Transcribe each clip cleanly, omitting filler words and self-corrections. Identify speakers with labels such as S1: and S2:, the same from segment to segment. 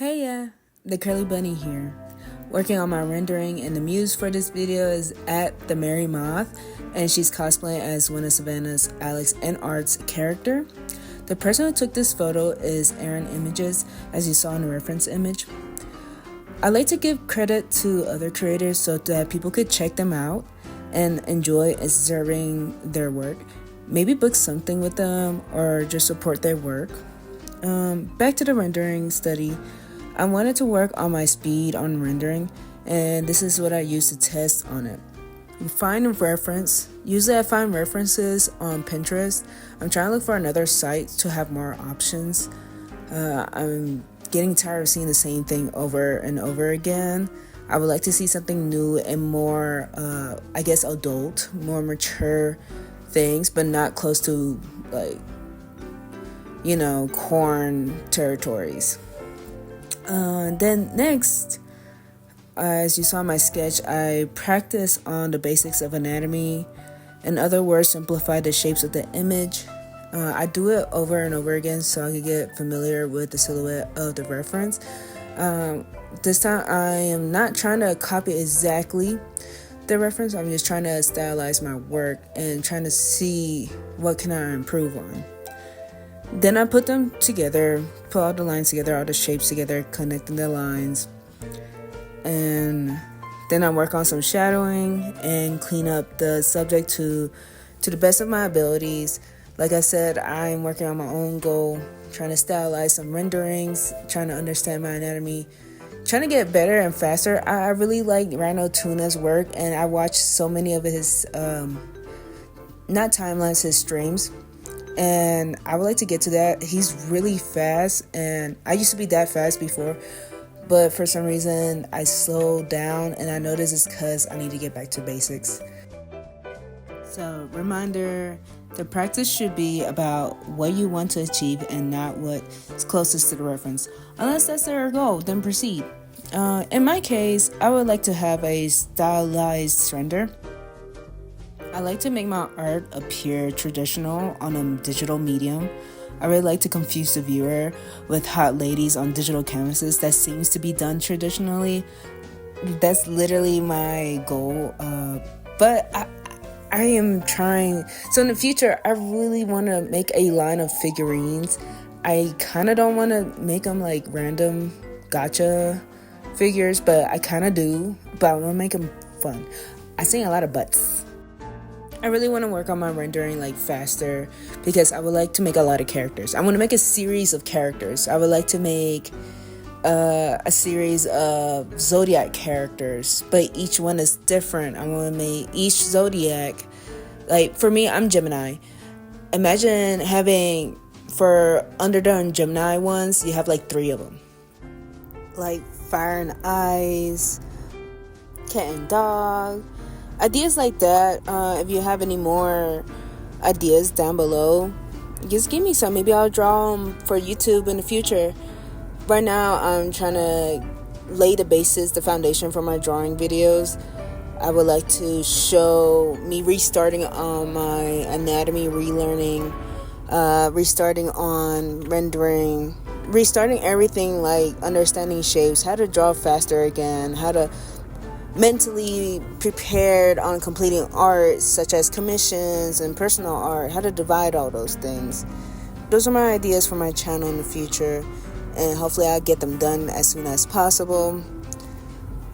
S1: Hey the Curly Bunny here, working on my rendering, and the muse for this video is at the Mary Moth, and she's cosplaying as one of Savannah's, Alex, and Art's character. The person who took this photo is Aaron Images, as you saw in the reference image. I like to give credit to other creators so that people could check them out and enjoy observing their work. Maybe book something with them or just support their work. Back to the rendering study. I wanted to work on my speed on rendering, and this is what I used to test on it. Find a reference. Usually I find references on Pinterest. I'm trying to look for another site to have more options. I'm getting tired of seeing the same thing over and over again. I would like to see something new and more, adult, more mature things, but not close to, corn territories. Then next, as you saw in my sketch, I practice on the basics of anatomy. In other words, simplify the shapes of the image. I do it over and over again so I can get familiar with the silhouette of the reference. This time I am not trying to copy exactly the reference. I'm just trying to stylize my work and trying to see what can I improve on. Then I put them together, put all the lines together, all the shapes together, connecting the lines. And then I work on some shadowing and clean up the subject to the best of my abilities. Like I said, I'm working on my own goal, trying to stylize some renderings, trying to understand my anatomy, trying to get better and faster. I really like Rhino Tuna's work, and I watched so many of his, not timelines, his streams. And I would like to get to that. He's really fast, and I used to be that fast before, but for some reason I slowed down, and I know this is because I need to get back to basics. So, reminder, the practice should be about what you want to achieve and not what's closest to the reference. Unless that's their goal, then proceed. In my case, I would like to have a stylized render. I like to make my art appear traditional on a digital medium. I really like to confuse the viewer with hot ladies on digital canvases that seems to be done traditionally. That's literally my goal. But I am trying. So in the future, I really want to make a line of figurines. I kind of don't want to make them like random gotcha figures, but I kind of do. But I want to make them fun. I sing a lot of butts. I really want to work on my rendering faster because I would like to make a lot of characters. I want to make a series of characters. I would like to make a series of Zodiac characters, but each one is different. I want to make each Zodiac, for me, I'm Gemini. Imagine having, for underdone Gemini ones, you have 3 of them. Fire and Ice, Cat and Dog. Ideas like that. If you have any more ideas down below, just give me some. Maybe I'll draw them for YouTube in the future. Right now, I'm trying to lay the basis, the foundation for my drawing videos. I would like to show me restarting on my anatomy, relearning, restarting on rendering, restarting everything, understanding shapes, how to draw faster again, how to mentally prepared on completing art such as commissions and personal art, how to divide all those things. Those are my ideas for my channel in the future, and hopefully I'll get them done as soon as possible.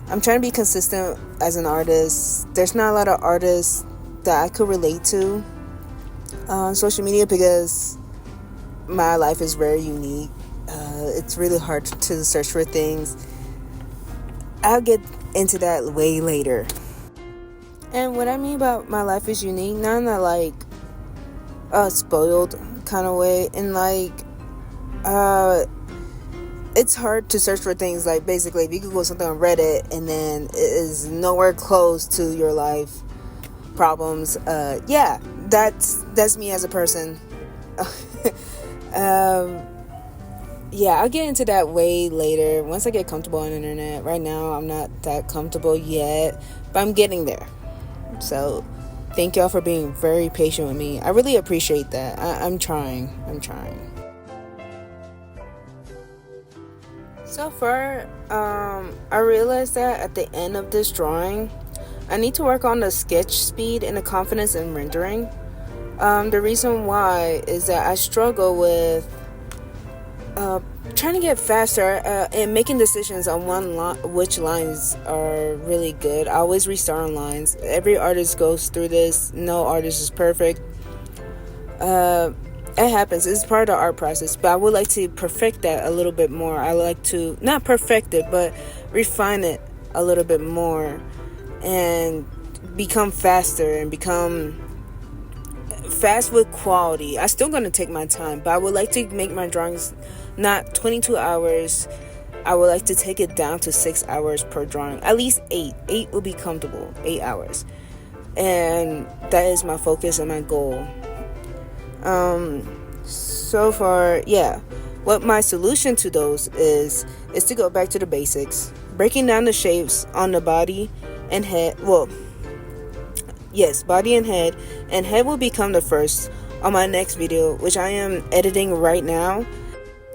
S1: I'm trying to be consistent as an artist. There's not a lot of artists that I could relate to on social media because my life is very unique. It's really hard to search for things. I'll get into that way later. And what I mean about my life is unique, not in that spoiled kind of way, and it's hard to search for things. Basically, if you Google something on Reddit and then it is nowhere close to your life problems, that's me as a person. I'll get into that way later once I get comfortable on the internet. Right now, I'm not that comfortable yet, but I'm getting there. So, thank y'all for being very patient with me. I really appreciate that. I'm trying. So far, I realized that at the end of this drawing, I need to work on the sketch speed and the confidence in rendering. The reason why is that I struggle with trying to get faster and making decisions on which lines are really good. I always restart on lines. Every artist goes through this. No artist is perfect. It happens. It's part of the art process, but I would like to perfect that a little bit more. I like to not perfect it, but refine it a little bit more and become faster and become fast with quality. I'm still going to take my time, but I would like to make my drawings not 22 hours. I would like to take it down to 6 hours per drawing. At least 8. 8 would be comfortable. 8 hours. And that is my focus and my goal. So far, yeah. What my solution to those is to go back to the basics. Breaking down the shapes on the body and head. Well, yes, body and head. And head will become the first on my next video, which I am editing right now.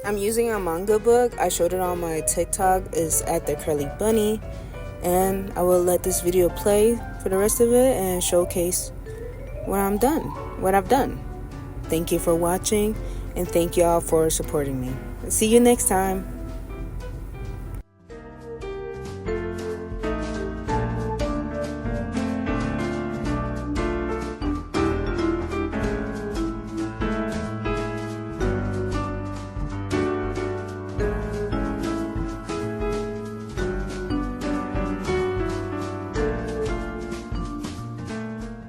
S1: I'm using a manga book. I showed it on my TikTok. It's at the Curly Bunny. And I will let this video play for the rest of it and showcase what I've done. Thank you for watching, and thank y'all for supporting me. See you next time.